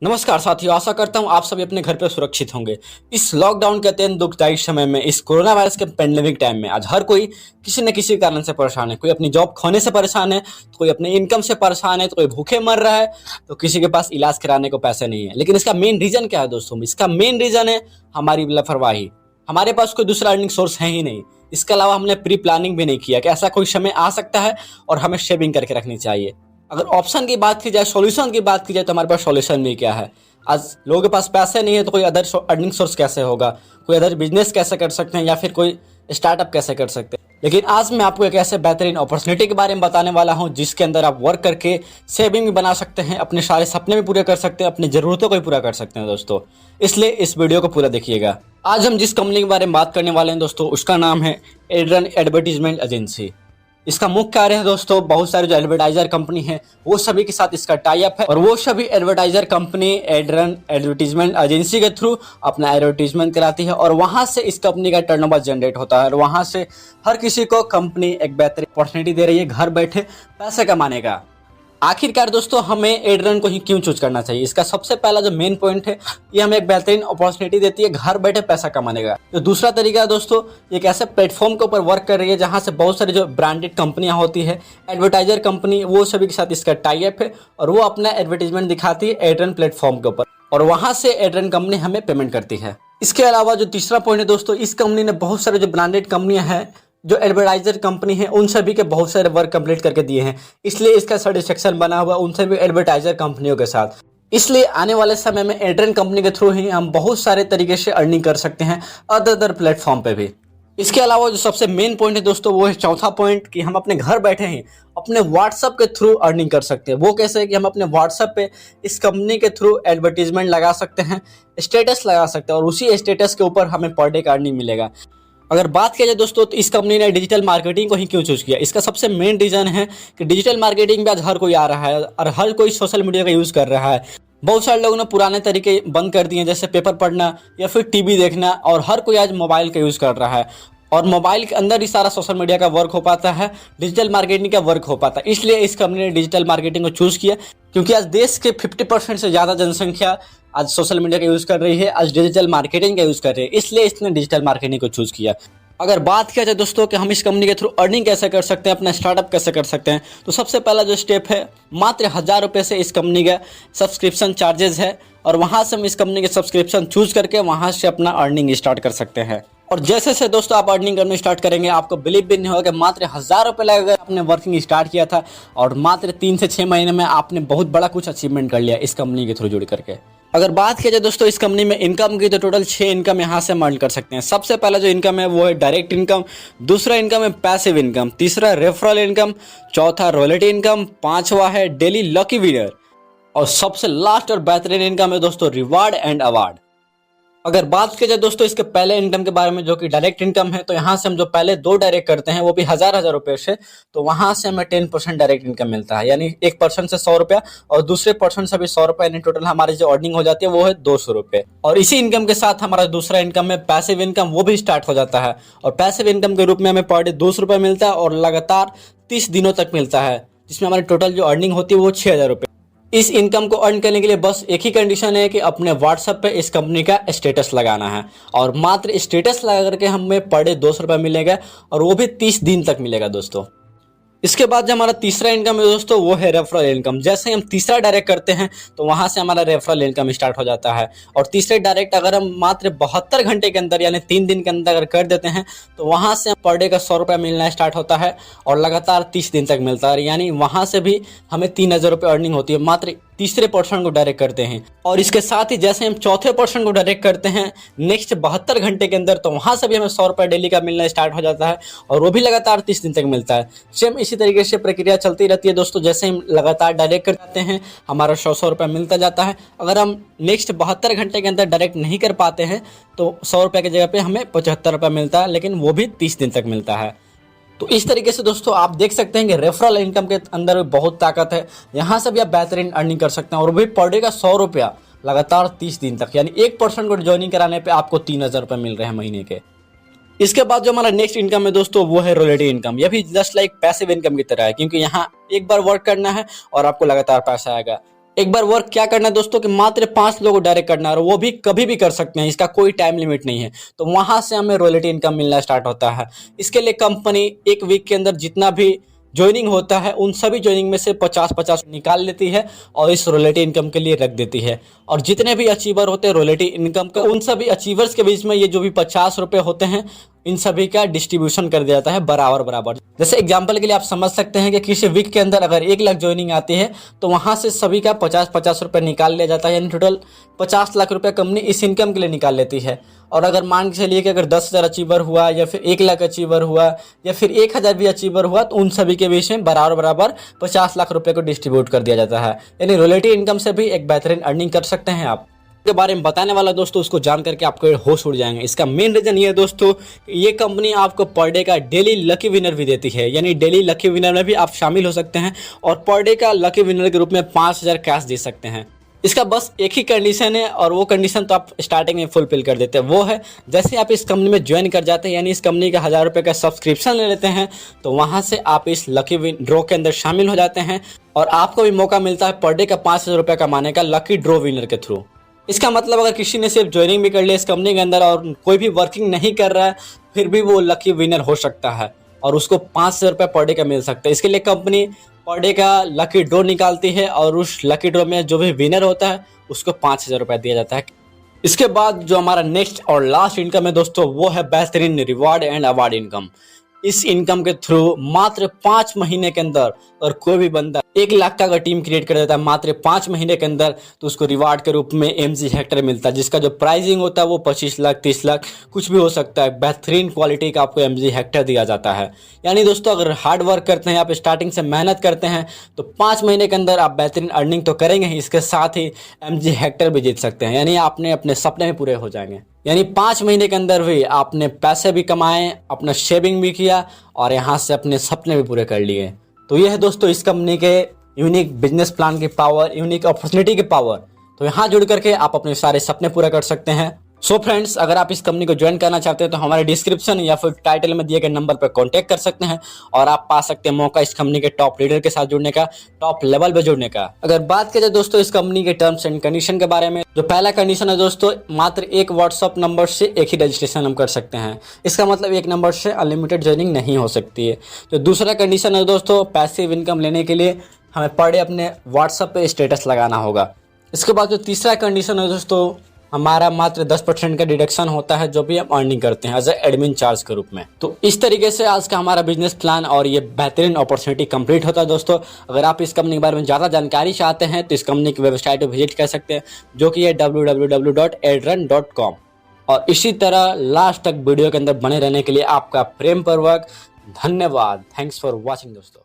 नमस्कार साथियों, आशा करता हूँ आप सभी अपने घर पर सुरक्षित होंगे। इस लॉकडाउन के अत्यंत दुखदायी समय में, इस कोरोना वायरस के पेंडेमिक टाइम में आज हर कोई किसी न किसी कारण से परेशान है। कोई अपनी जॉब खोने से परेशान है, तो कोई अपने इनकम से परेशान है, तो कोई भूखे मर रहा है, तो किसी के पास इलाज कराने को पैसे नहीं है। लेकिन इसका मेन रीजन क्या है दोस्तों? इसका मेन रीजन है हमारी लापरवाही। हमारे पास कोई दूसरा अर्निंग सोर्स है ही नहीं। इसके अलावा हमने प्री प्लानिंग भी नहीं किया कि ऐसा कोई समय आ सकता है और हमें शेविंग करके रखनी चाहिए। अगर ऑप्शन की बात की जाए, सॉल्यूशन की बात की जाए, तो हमारे पास सॉल्यूशन भी क्या है? आज लोगों के पास पैसे नहीं है तो कोई अदर अर्निंग सोर्स कैसे होगा? कोई अदर बिजनेस कैसे कर सकते हैं या फिर कोई स्टार्टअप कैसे कर सकते हैं? लेकिन आज मैं आपको एक ऐसे बेहतरीन अपॉर्चुनिटी के बारे में बताने वाला हूं जिसके अंदर आप वर्क करके सेविंग भी बना सकते हैं, अपने सारे सपने भी पूरे कर सकते हैं, अपनी ज़रूरतों को भी पूरा कर सकते हैं दोस्तों। इसलिए इस वीडियो को पूरा देखिएगा। आज हम जिस कंपनी के बारे में बात करने वाले हैं दोस्तों, उसका नाम है एड्रन एडवर्टीजमेंट एजेंसी। इसका मुख्य कार्य है दोस्तों, बहुत सारे जो एडवर्टाइजर कंपनी है वो सभी के साथ इसका टाई अप है और वो सभी एडवर्टाइजर कंपनी एड्रन एडवर्टीजमेंट एजेंसी के थ्रू अपना एडवर्टीजमेंट कराती है और वहां से इस कंपनी का टर्नओवर जनरेट होता है और वहां से हर किसी को कंपनी एक बेहतरीन अपॉर्चुनिटी दे रही है घर बैठे पैसे कमाने का। आखिरकार दोस्तों हमें एड्रन को ही क्यों चूज करना चाहिए? इसका सबसे पहला जो मेन पॉइंट है, ये हमें एक बेहतरीन अपॉर्चुनिटी देती है घर बैठे पैसा कमाने का। जो दूसरा तरीका है दोस्तों, एक ऐसे प्लेटफॉर्म के ऊपर वर्क कर रही है जहां से बहुत सारी जो ब्रांडेड कंपनियां होती है, एडवर्टाइजर कंपनी, वो सभी के साथ इसका टाई अप है और वो अपना एडवर्टीजमेंट दिखाती है एड्रन प्लेटफॉर्म के ऊपर और वहां से एड्रन कंपनी हमें पेमेंट करती है। इसके अलावा जो तीसरा पॉइंट है दोस्तों, इस कंपनी ने बहुत सारे जो ब्रांडेड कंपनियां हैं, जो एडवर्टाइजर कंपनी है, उन सभी के बहुत सारे वर्क कंप्लीट करके दिए हैं। इसलिए इसका सेटिस्फेक्शन बना हुआ उन सभी एडवर्टाइजर कंपनियों के साथ। इसलिए आने वाले समय में एड्रन कंपनी के थ्रू ही हम बहुत सारे तरीके से अर्निंग कर सकते हैं अदर प्लेटफॉर्म पे भी। इसके अलावा जो सबसे मेन पॉइंट है दोस्तों, वो है चौथा पॉइंट कि हम अपने घर बैठे ही अपने व्हाट्सएप के थ्रू अर्निंग कर सकते हैं। वो कैसे है कि हम अपने व्हाट्सएप पे इस कंपनी के थ्रू एडवर्टीजमेंट लगा सकते हैं, स्टेटस लगा सकते हैं और उसी स्टेटस के ऊपर हमें पर डे का अर्निंग मिलेगा। अगर बात किया जाए दोस्तों, तो इस कंपनी ने डिजिटल मार्केटिंग को ही क्यों चूज किया? इसका सबसे मेन रीजन है कि डिजिटल मार्केटिंग में आज हर कोई आ रहा है और हर कोई सोशल मीडिया का यूज कर रहा है। बहुत सारे लोगों ने पुराने तरीके बंद कर दिए, जैसे पेपर पढ़ना या फिर टीवी देखना, और हर कोई आज मोबाइल का यूज कर रहा है और मोबाइल के अंदर ही सारा सोशल मीडिया का वर्क हो पाता है, डिजिटल मार्केटिंग का वर्क हो पाता है। इसलिए इस कंपनी ने डिजिटल मार्केटिंग को चूज किया, क्योंकि आज देश के 50% से ज़्यादा जनसंख्या आज सोशल मीडिया का यूज कर रही है, आज डिजिटल मार्केटिंग का यूज कर रही है। इसलिए इसने डिजिटल मार्केटिंग को चूज किया। अगर बात किया जाए दोस्तों कि हम इस कंपनी के थ्रू अर्निंग कैसे कर सकते हैं, अपना स्टार्टअप कैसे कर सकते हैं, तो सबसे पहला जो स्टेप है, मात्र 1000 रुपये से इस कंपनी का सब्सक्रिप्शन चार्जेस है और वहां से हम इस कंपनी के सब्सक्रिप्शन चूज करके वहां से अपना अर्निंग स्टार्ट कर सकते हैं। और जैसे से दोस्तों आप अर्निंग करना स्टार्ट करेंगे, आपको बिलीव भी नहीं होगा कि मात्र 1000 रुपये लगेगा आपने वर्किंग स्टार्ट किया था और मात्र 3 से 6 महीने में आपने बहुत बड़ा कुछ अचीवमेंट कर लिया इस कंपनी के थ्रू जुड़ करके। अगर बात किया जाए दोस्तों इस कंपनी में इनकम की, तो टोटल 6 इनकम यहाँ से हम अर्न कर सकते हैं। सबसे पहला जो इनकम है वो है डायरेक्ट इनकम, दूसरा इनकम है पैसिव इनकम, तीसरा रेफरल इनकम, चौथा रॉयल्टी इनकम, पांचवा है डेली लकी विनर और सबसे लास्ट और बेहतरीन इनकम है दोस्तों रिवार्ड एंड अवार्ड। अगर बात की जाए दोस्तों इसके पहले इनकम के बारे में, जो कि डायरेक्ट इनकम है, तो यहाँ से हम जो पहले 2 डायरेक्ट करते हैं वो भी 1000 रुपये से, तो वहां से हमें 10% डायरेक्ट इनकम मिलता है, यानी एक पर्सन से 100 रुपया और दूसरे पर्सन से भी 100 रुपया, यानी टोटल हमारी जो अर्निंग हो जाती है वो है 200 रुपये। और इसी इनकम के साथ हमारा दूसरा इनकम है पैसिव इनकम, वो भी स्टार्ट हो जाता है और पैसिव इनकम के रूप में हमें पर डे 200 रुपये मिलता है और लगातार 30 दिनों तक मिलता है, जिसमें हमारी टोटल जो अर्निंग होती है वो 6000 रुपये। इस इनकम को अर्न करने के लिए बस एक ही कंडीशन है कि अपने व्हाट्सएप पे इस कंपनी का स्टेटस लगाना है और मात्र स्टेटस लगा करके हमें पर डे 200 रुपये मिलेगा और वो भी 30 दिन तक मिलेगा दोस्तों। इसके बाद जो हमारा तीसरा इनकम है दोस्तों, वो है रेफरल इनकम। जैसे हम तीसरा डायरेक्ट करते हैं तो वहां से हमारा रेफरल इनकम स्टार्ट हो जाता है और तीसरे डायरेक्ट अगर हम मात्र 72 घंटे के अंदर यानी 3 दिन के अंदर अगर कर देते हैं तो वहां से पर डे का 100 रुपया मिलना स्टार्ट होता है और लगातार 30 दिन तक मिलता है, यानी वहां से भी हमें 3000 रुपये अर्निंग होती है मात्र तीसरे पर्सन को डायरेक्ट करते हैं। और इसके साथ ही जैसे हम चौथे पर्सन को डायरेक्ट करते हैं नेक्स्ट 72 घंटे के अंदर, तो वहां से भी हमें 100 रुपये डेली का मिलना स्टार्ट हो जाता है और वो भी लगातार 30 दिन तक मिलता है। सेम इसी तरीके से प्रक्रिया चलती रहती है दोस्तों। जैसे हम लगातार डायरेक्ट कर जाते हैं हमारा 100 रुपये मिलता जाता है। अगर हम नेक्स्ट 72 घंटे के अंदर डायरेक्ट नहीं कर पाते हैं तो 100 रुपये की जगह पे हमें 75 रुपये मिलता है, लेकिन वो भी 30 दिन तक मिलता है। तो इस तरीके से दोस्तों आप देख सकते हैं कि रेफरल इनकम के अंदर बहुत ताकत है। यहाँ से भी आप बेहतरीन अर्निंग कर सकते हैं और भी पर डे का 100 रुपया लगातार 30 दिन तक, यानी एक पर्सन को ज्वाइनिंग कराने पे आपको 3000 रुपये मिल रहे हैं महीने के। इसके बाद जो हमारा नेक्स्ट इनकम है दोस्तों, वो है रॉयल्टी इनकम। यह भी जस्ट लाइक पैसिव इनकम की तरह है, क्योंकि यहाँ एक बार वर्क करना है और आपको लगातार पैसा आएगा। एक बार वर्क क्या करना है दोस्तों कि मात्र 5 लोगों को डायरेक्ट करना है और वो भी कभी भी कर सकते हैं, इसका कोई टाइम लिमिट नहीं है। तो वहां से हमें रॉयल्टी इनकम मिलना स्टार्ट होता है। इसके लिए कंपनी एक वीक के अंदर जितना भी ज्वाइनिंग होता है उन सभी ज्वाइनिंग में से 50-50 निकाल लेती है और इस रॉयल्टी इनकम के लिए रख देती है। और जितने भी अचीवर होते हैं रॉयल्टी इनकम का, उन सभी अचीवर्स के बीच में ये जो भी 50 रुपए होते हैं इन सभी का डिस्ट्रीब्यूशन कर दिया जाता है बराबर बराबर। जैसे एग्जांपल के लिए आप समझ सकते हैं कि किसी वीक के अंदर अगर 1 लाख ज्वाइनिंग आती है तो वहां से सभी का 50-50 रुपए निकाल लिया जाता है, यानी टोटल 50 लाख रुपए कंपनी इस इनकम के लिए निकाल लेती है। और अगर मान के चलिए कि अगर 10,000 अचीवर हुआ या फिर 1 लाख अचीवर हुआ या फिर 1,000 भी अचीवर हुआ तो उन सभी के बीच में बराबर बराबर 50 लाख रुपए को डिस्ट्रीब्यूट कर दिया जाता है। यानी रॉयल्टी इनकम से भी एक बेहतरीन अर्निंग कर सकते हैं आप। के बारे में बताने वाला दोस्तों, उसको जान करके आपके होश उड़ जाएंगे। इसका मेन रीजन ये है दोस्तों, ये कंपनी आपको पर डे का डेली लकी विनर भी देती है, यानी डेली लकी विनर में भी आप शामिल हो सकते हैं और पर डे का लकी विनर के रूप में 5,000 कैश दे सकते हैं। इसका बस एक ही कंडीशन है और वो कंडीशन तो आप स्टार्टिंग में फुलफिल कर देते हैं। वो है जैसे आप इस कंपनी में ज्वाइन कर जाते हैं, यानी इस कंपनी का 1,000 रुपये का सब्सक्रिप्शन ले लेते हैं, तो वहां से आप इस लकी ड्रॉ के अंदर शामिल हो जाते हैं और आपको भी मौका मिलता है पर डे का 5,000 रुपये कमाने का लकी ड्रॉ विनर के थ्रू। इसका मतलब अगर किसी ने सिर्फ ज्वाइनिंग भी कर लिया इस कंपनी के अंदर और कोई भी वर्किंग नहीं कर रहा है, फिर भी वो लकी विनर हो सकता है और उसको 5,000 रुपये पर डे का मिल सकता है। इसके लिए कंपनी पर डे का लकी ड्रॉ निकालती है और उस लकी ड्रॉ में जो भी विनर होता है उसको 5,000 रुपये दिया जाता है। इसके बाद जो हमारा नेक्स्ट और लास्ट इनकम है दोस्तों, वो है बेहतरीन रिवार्ड एंड अवार्ड इनकम। इस इनकम के थ्रू मात्र 5 महीने के अंदर और कोई भी बंदा 1 लाख का अगर टीम क्रिएट कर देता है मात्र 5 महीने के अंदर, तो उसको रिवार्ड के रूप में MG हेक्टर मिलता है, जिसका जो प्राइसिंग होता है वो 25 लाख 30 लाख कुछ भी हो सकता है। बेहतरीन क्वालिटी का आपको MG हेक्टर दिया जाता है। यानी दोस्तों अगर हार्ड वर्क करते हैं, आप स्टार्टिंग से मेहनत करते हैं, तो 5 महीने के अंदर आप बेहतरीन अर्निंग तो करेंगे ही, इसके साथ ही MG हेक्टर भी जीत सकते हैं। यानी आपने अपने सपने भी पूरे हो जाएंगे। यानी 5 महीने के अंदर भी आपने पैसे भी कमाए, अपना सेविंग भी किया और यहाँ से अपने सपने भी पूरे कर लिए। तो ये है दोस्तों इस कंपनी के यूनिक बिजनेस प्लान की पावर, यूनिक अपॉर्चुनिटी की पावर। तो यहाँ जुड़ करके आप अपने सारे सपने पूरा कर सकते हैं। सो फ्रेंड्स, अगर आप इस कंपनी को ज्वाइन करना चाहते हैं तो हमारे डिस्क्रिप्शन या फिर टाइटल में दिए गए नंबर पर कांटेक्ट कर सकते हैं और आप पा सकते हैं मौका इस कंपनी के टॉप लीडर के साथ जुड़ने का, टॉप लेवल पे जुड़ने का। अगर बात करें दोस्तों इस कंपनी के टर्म्स एंड कंडीशन के बारे में, जो पहला कंडीशन है दोस्तों, मात्र एक व्हाट्सअप नंबर से एक ही रजिस्ट्रेशन हम कर सकते हैं। इसका मतलब एक नंबर से अनलिमिटेड ज्वाइनिंग नहीं हो सकती है। जो दूसरा कंडीशन है दोस्तों, पैसिव इनकम लेने के लिए हमें पर डे अपने व्हाट्सएप पे स्टेटस लगाना होगा। इसके बाद जो तीसरा कंडीशन है दोस्तों, हमारा मात्र 10% का डिडक्शन होता है जो भी हम अर्निंग करते हैं एज एडमिन चार्ज के रूप में। तो इस तरीके से आज का हमारा बिजनेस प्लान और ये बेहतरीन अपॉर्चुनिटी कंप्लीट होता है दोस्तों। अगर आप इस कंपनी के बारे में ज़्यादा जानकारी चाहते हैं तो इस कंपनी की वेबसाइट पर विजिट कर सकते हैं, जो कि है www.edrun.com। और इसी तरह लास्ट तक वीडियो के अंदर बने रहने के लिए आपका प्रेम पूर्वक धन्यवाद। थैंक्स फॉर वॉचिंग दोस्तों।